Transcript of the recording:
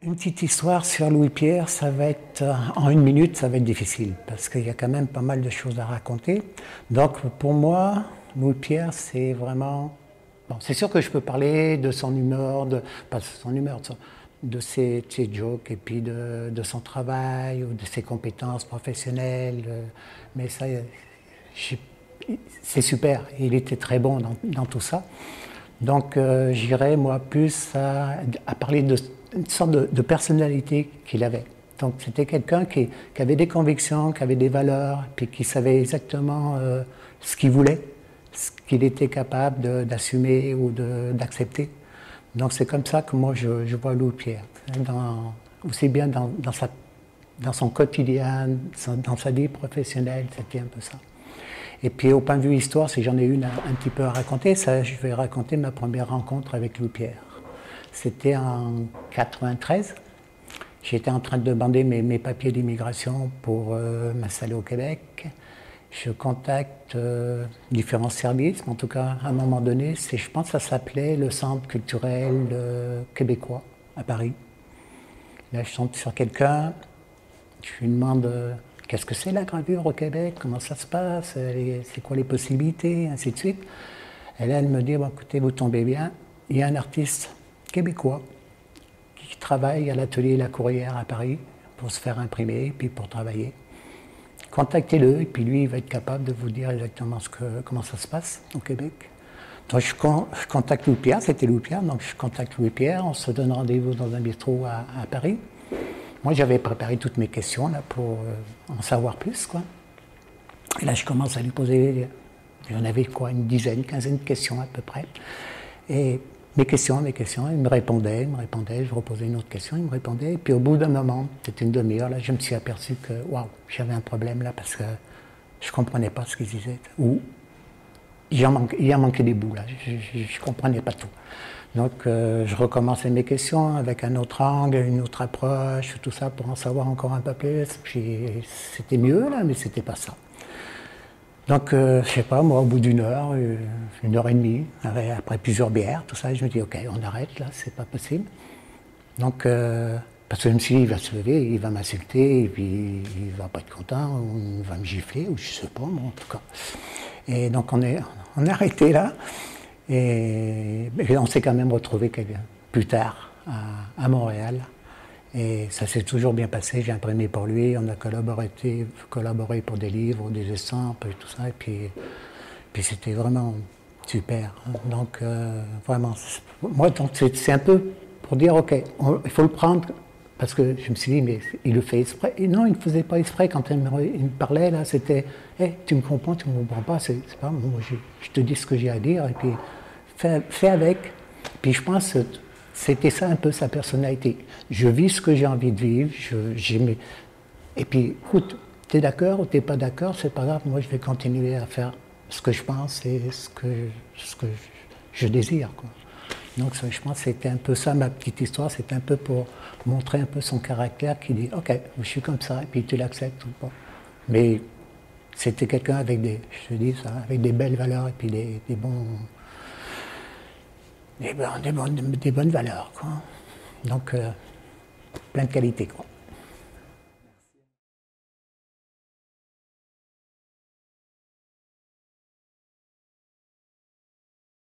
Une petite histoire sur Louis-Pierre, ça va être, en une minute, ça va être difficile, parce qu'il y a quand même pas mal de choses à raconter. Donc pour moi, Louis-Pierre, c'est vraiment... Bon, c'est sûr que je peux parler de son humeur, pas de son humeur, de ses jokes, et puis de son travail, ou de ses compétences professionnelles, mais ça, c'est super, il était très bon dans tout ça. Donc j'irais, moi, plus à parler d'une sorte de personnalité qu'il avait. Donc c'était quelqu'un qui avait des convictions, qui avait des valeurs, puis qui savait exactement ce qu'il voulait, ce qu'il était capable d'assumer ou d'accepter. Donc c'est comme ça que moi je vois Louis-Pierre, aussi bien dans son quotidien, dans sa vie professionnelle, c'était un peu ça. Et puis au point de vue histoire, si j'en ai une un petit peu à raconter, ça, je vais raconter ma première rencontre avec Louis-Pierre. C'était en 93. J'étais en train de demander mes papiers d'immigration pour m'installer au Québec. Je contacte différents services, mais en tout cas, à un moment donné, je pense que ça s'appelait le Centre culturel québécois à Paris. Là, je tombe sur quelqu'un, je lui demande qu'est-ce que c'est la gravure au Québec, comment ça se passe, c'est quoi les possibilités, ainsi de suite. Et là, elle me dit, bon, écoutez, vous tombez bien, il y a un artiste québécois qui travaille à l'atelier La Courrière à Paris pour se faire imprimer et puis pour travailler. Contactez-le et puis lui, il va être capable de vous dire exactement comment ça se passe au Québec. Donc je contacte Louis-Pierre, c'était Louis-Pierre, donc je contacte Louis-Pierre, on se donne rendez-vous dans un bistrot à Paris. Moi, j'avais préparé toutes mes questions là, pour en savoir plus, quoi. Et là, je commence à lui poser, il y en avait quoi, une dizaine, quinzaine de questions à peu près. Et mes questions, il me répondait, je reposais une autre question, il me répondait. Et puis au bout d'un moment, c'était une demi-heure, là, je me suis aperçu que, waouh, j'avais un problème là parce que je ne comprenais pas ce qu'il disait. Ou il en manquait des bouts là, je ne comprenais pas tout. Donc je recommençais mes questions avec un autre angle, une autre approche, tout ça pour en savoir encore un peu plus. Puis c'était mieux là, mais c'était pas ça. Donc je sais pas, moi au bout d'une heure et demie, après plusieurs bières, tout ça, je me dis ok, on arrête là, c'est pas possible. Donc parce que je me suis dit, il va se lever, il va m'insulter, et puis il va pas être content, ou il va me gifler, ou je sais pas, moi en tout cas. Et donc on est arrêté là. Et on s'est quand même retrouvé plus tard à Montréal. Et ça s'est toujours bien passé. J'ai imprimé pour lui, on a collaboré pour des livres, des estampes et tout ça. Et puis c'était vraiment super. Donc vraiment, moi c'est un peu pour dire ok, il faut le prendre. Parce que je me suis dit, mais il le fait exprès. Et non, il ne faisait pas exprès. Quand il me parlait, là, c'était hey, tu me comprends, tu ne me comprends pas. C'est pas moi, je te dis ce que j'ai à dire, et puis fais avec. Puis je pense que c'était ça un peu sa personnalité. Je vis ce que j'ai envie de vivre. Et puis, écoute, tu es d'accord ou tu n'es pas d'accord, c'est pas grave. Moi, je vais continuer à faire ce que je pense et ce que je désire, quoi. Donc je pense que c'était un peu ça ma petite histoire, c'était un peu pour montrer un peu son caractère qui dit ok, je suis comme ça, et puis tu l'acceptes ou pas. Mais c'était quelqu'un avec avec des belles valeurs et puis des bonnes valeurs, quoi. Donc plein de qualités, quoi.